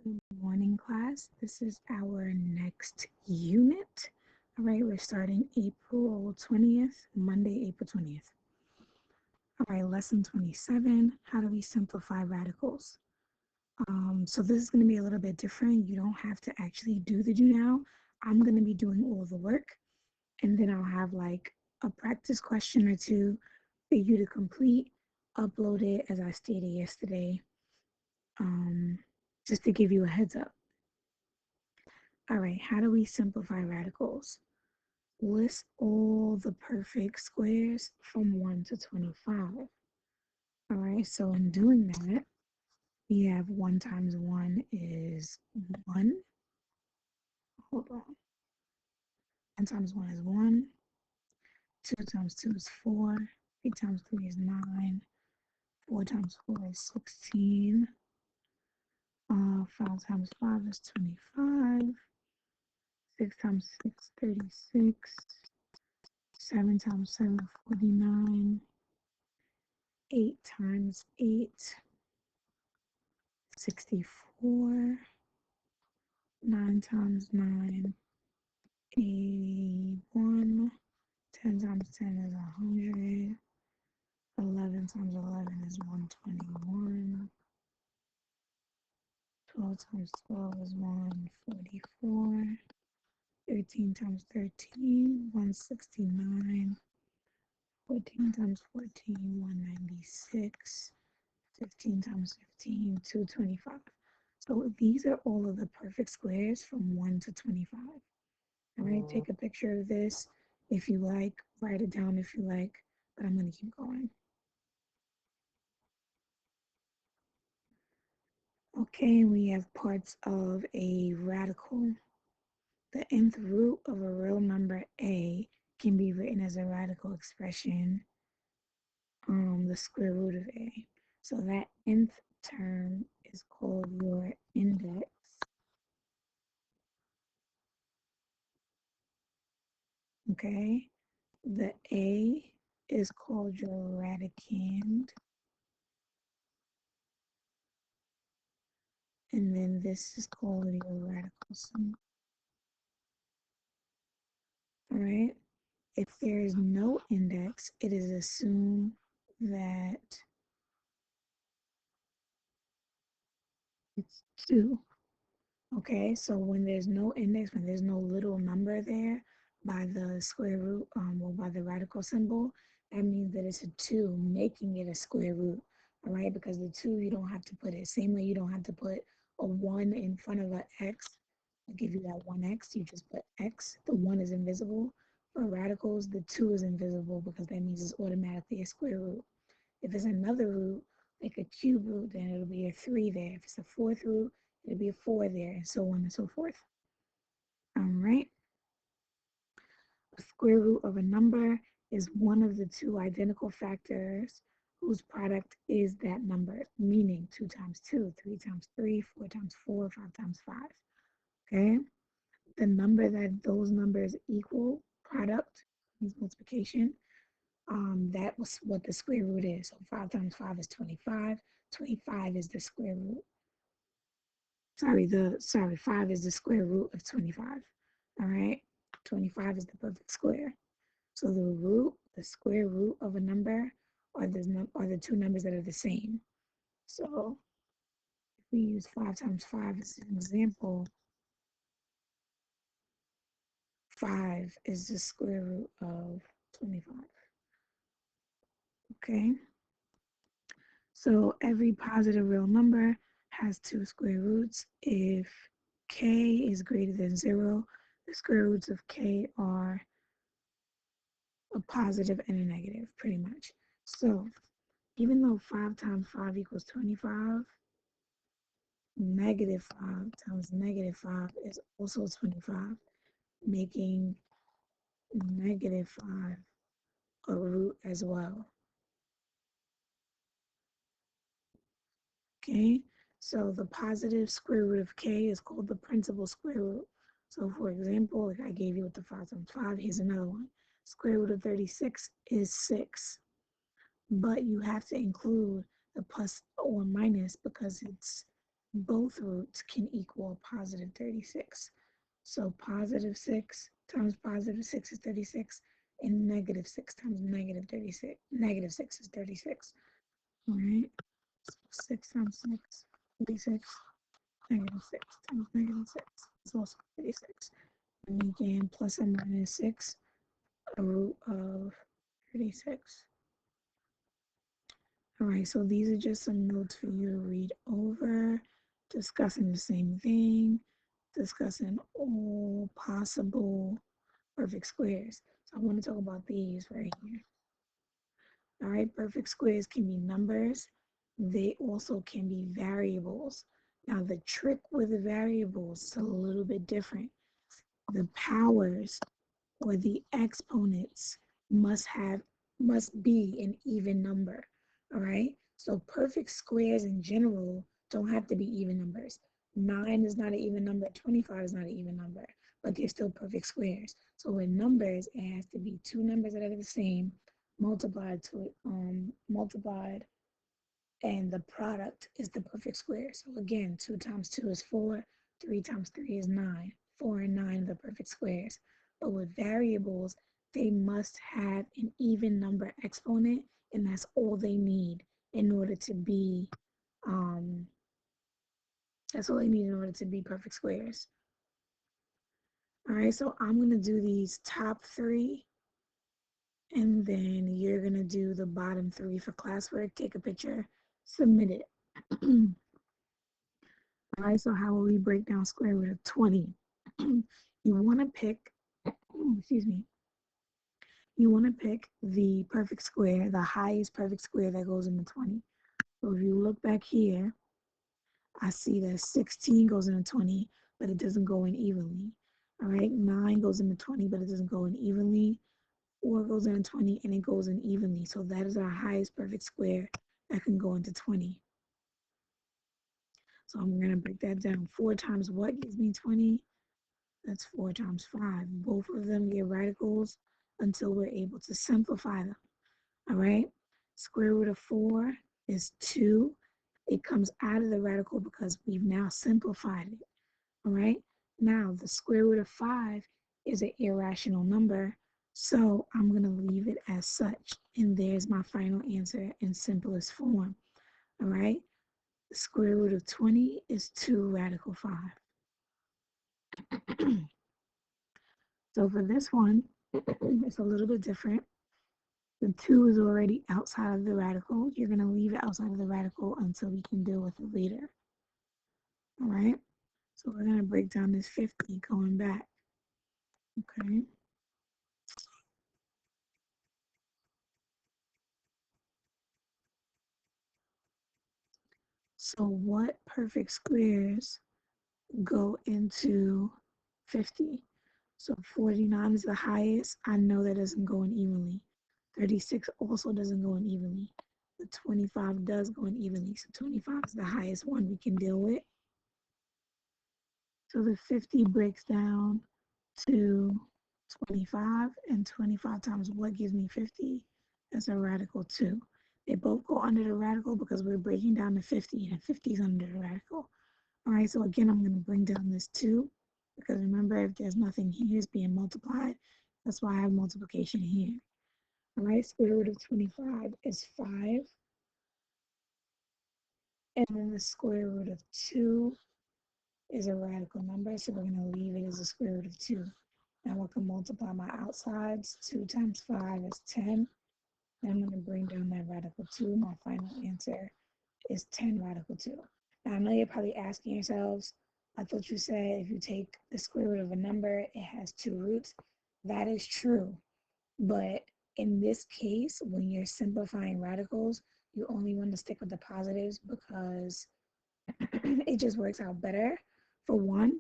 Good morning, class. This is our next unit. All right, we're starting April 20th, Monday, April 20th. All right, lesson 27, how do we simplify radicals? So this is going to be a little bit different. You don't have to actually do the do now. I'm going to be doing all the work, and then I'll have like a practice question or two for you to complete, upload it as I stated yesterday, just to give you a heads up. All right, how do we simplify radicals? List all the perfect squares from 1 to 25. All right, so in doing that, we have 1 times 1 is 1. Hold on. 1 times 1 is 1. 2 times 2 is 4. 3 times 3 is 9. 4 times 4 is 16. 5 times 5 is 25. 6 times 6 is 36. 7 times 7 is 49. 8 times 8 64, 9 times 9, 81, 10 times 10 is 100, 11 times 11 is 121, 12 times 12 is 144, 13 times 13, 169, 14 times 14, 196, 15 times 15, 225. So these are all of the perfect squares from 1 to 25. All right, take a picture of this if you like, write it down if you like, but I'm going to keep going. Okay, we have parts of a radical. The nth root of a real number a can be written as a radical expression, the square root of a. So that nth term is called your index. Okay, the a is called your radicand, and then this is called your radical sum. All right. If there is no index, it is assumed that it's 2. Okay, so when there's no index, when there's no little number there by the square root, or by the radical symbol, that means that it's a 2, making it a square root. All right, because the 2, you don't have to put it. Same way you don't have to put a 1 in front of an x. I'll give you that 1x, you just put x. The 1 is invisible. For radicals, the 2 is invisible because that means it's automatically a square root. If it's another root, like a cube root, then it'll be a 3 there. If it's a fourth root, it'll be a 4 there, and so on and so forth. All right. A square root of a number is one of the two identical factors whose product is that number, meaning 2 times 2, 3 times 3, 4 times 4, 5 times 5. Okay. The number that those numbers equal, product, means multiplication. That was what the square root is. So 5 times 5 is 25. 25 is the square root. Sorry, 5 is the square root of 25. All right, 25 is the perfect square. So the square root of a number are the two numbers that are the same. So if we use 5 times 5 as an example, 5 is the square root of 25. Okay. So every positive real number has two square roots. If k is greater than 0, the square roots of k are a positive and a negative, pretty much. So even though 5 times 5 equals 25, negative 5 times negative 5 is also 25, making negative 5 a root as well. Okay, so the positive square root of k is called the principal square root. So for example, like I gave you with the 5 times 5, here's another one. Square root of 36 is 6, but you have to include the plus or minus because it's both roots can equal positive 36. So positive 6 times positive 6 is 36, and negative 6 times negative 36, negative 6 is 36. All right, so 6 times 6, 36, negative 6 times negative 6 is also 36. And again, plus or minus 6, a root of 36. All right, so these are just some notes for you to read over, discussing the same thing, discussing all possible perfect squares. So I want to talk about these right here. All right, perfect squares can be numbers. They also can be variables. Now the trick with the variables is a little bit different. The powers or the exponents must have must be an even number. All right, so perfect squares in general don't have to be even numbers. 9 is not an even number, 25 is not an even number, but they're still perfect squares. So with numbers, it has to be two numbers that are the same multiplied, and the product is the perfect square. So again, 2 times 2 is 4, 3 times 3 is 9. 4 and 9 are the perfect squares. But with variables, they must have an even number exponent, and that's all they need in order to be um that's all they need in order to be perfect squares. All right, so I'm gonna do these top three, and then you're gonna do the bottom three for classwork. Take a picture, submit it. All right, so how will we break down square root of 20? You want to pick, excuse me, you want to pick the perfect square, the highest perfect square that goes into 20. So if you look back here, I see that 16 goes into 20, but it doesn't go in evenly. All right, 9 goes into 20, but it doesn't go in evenly. 4 goes into 20, and it goes in evenly. So that is our highest perfect square that can go into 20. So I'm going to break that down. 4 times what gives me 20? That's 4 times 5. Both of them get radicals until we're able to simplify them. All right? Square root of 4 is 2. It comes out of the radical because we've now simplified it. All right? Now, the square root of 5 is an irrational number, so I'm going to leave it as such. And there's my final answer in simplest form. All right? The square root of 20 is 2 radical 5. So for this one, it's a little bit different. The 2 is already outside of the radical. You're going to leave it outside of the radical until we can deal with it later. All right? So we're going to break down this 50 going back. Okay? So what perfect squares go into 50? So 49 is the highest. I know that doesn't go in evenly. 36 also doesn't go in evenly. The 25 does go in evenly. So 25 is the highest one we can deal with. So the 50 breaks down to 25, and 25 times what gives me 50? That's a radical 2. They both go under the radical because we're breaking down to 50, and 50 is under the radical. All right, so again, I'm going to bring down this 2 because remember, if there's nothing here, it's being multiplied. That's why I have multiplication here. All right, square root of 25 is 5. And then the square root of 2 is a radical number, so we're going to leave it as a square root of 2. Now I can multiply my outsides. 2 times 5 is 10. Then I'm going to bring down that radical 2. My final answer is 10 radical 2. Now I know you're probably asking yourselves, I thought you said if you take the square root of a number, it has 2 roots. That is true. But in this case, when you're simplifying radicals, you only want to stick with the positives because it just works out better for one.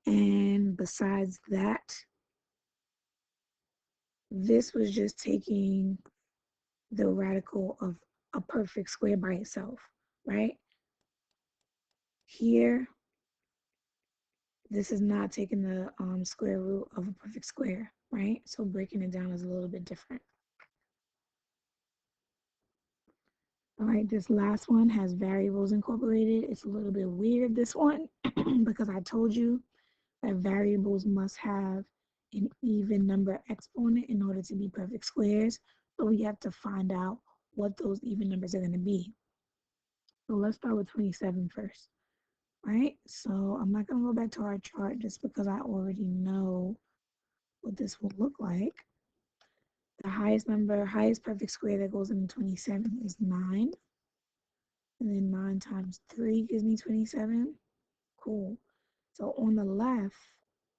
And besides that, this was just taking the radical of a perfect square by itself, right? Here, this is not taking the square root of a perfect square, right? So breaking it down is a little bit different. All right, this last one has variables incorporated. It's a little bit weird, this one, because I told you that variables must have an even number exponent in order to be perfect squares. So we have to find out what those even numbers are going to be. So let's start with 27 first, right? So I'm not going to go back to our chart just because I already know what this will look like. The highest number, highest perfect square that goes into 27 is 9. And then 9 times 3 gives me 27. Cool. So on the left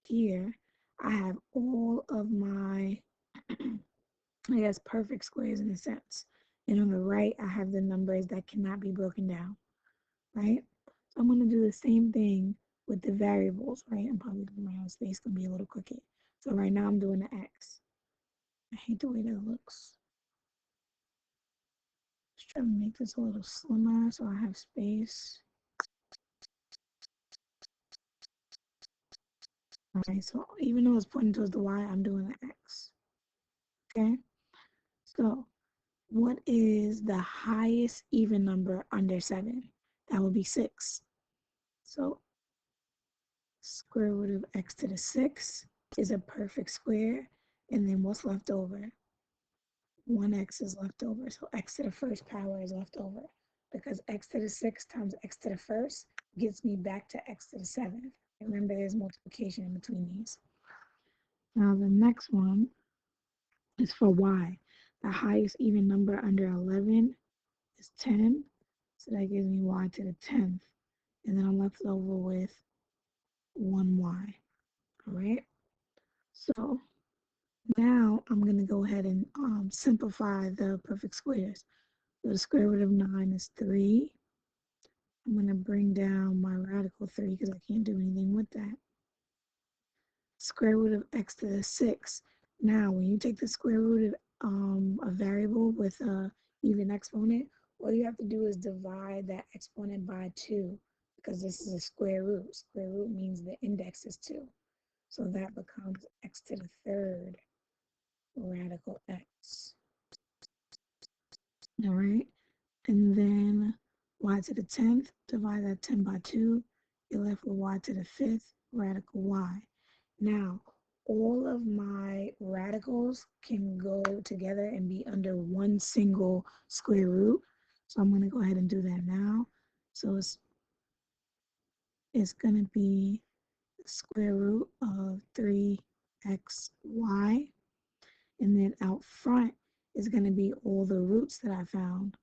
here, I have all of my, I guess, perfect squares in a sense. And on the right, I have the numbers that cannot be broken down, right? So I'm going to do the same thing with the variables, right? I'm probably doing my own space, going to be a little crooked. So right now I'm doing the x. I hate the way that looks. Just trying to make this a little slimmer so I have space. All right, so even though it's pointing towards the y, I'm doing the x. Okay, so what is the highest even number under 7? That would be 6. So square root of x to the 6 is a perfect square. And then what's left over? 1x is left over. So x to the first power is left over. Because x to the 6 times x to the first gets me back to x to the 7th. Remember, there's multiplication in between these. Now the next one is for y. The highest even number under 11 is 10. So that gives me y to the 10th. And then I'm left over with 1y. All right. So now I'm going to go ahead and simplify the perfect squares. So the square root of 9 is 3. I'm going to bring down my radical 3 because I can't do anything with that. Square root of x to the 6. Now, when you take the square root of a variable with a even exponent, all you have to do is divide that exponent by 2 because this is a square root. Square root means the index is 2. So that becomes x to the third radical x. All right. And then y to the 10th, divide that 10 by 2, you're left with y to the 5th radical y. Now, all of my radicals can go together and be under one single square root. So I'm going to go ahead and do that now. So it's going to be the square root of 3xy. And then out front is going to be all the roots that I found,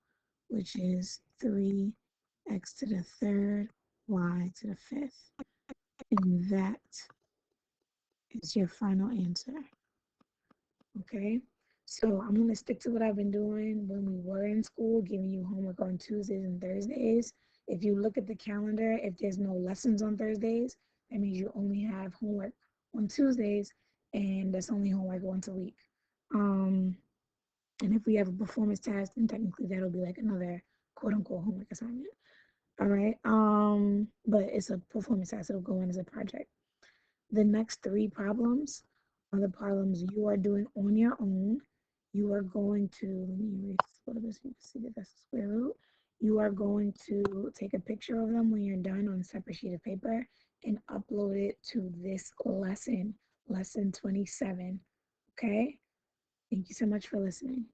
which is 3x to the third, y to the fifth. And that is your final answer. Okay, so I'm gonna stick to what I've been doing when we were in school, giving you homework on Tuesdays and Thursdays. If you look at the calendar, if there's no lessons on Thursdays, that means you only have homework on Tuesdays, and that's only homework once a week. And if we have a performance test, then technically that'll be like another quote unquote homework assignment. All right. But it's a performance test, it'll go in as a project. The next 3 problems are the problems you are doing on your own. You are going to, let me erase a little bit so you can see that that's the square root. You are going to take a picture of them when you're done on a separate sheet of paper and upload it to this lesson, lesson 27. Okay? Thank you so much for listening.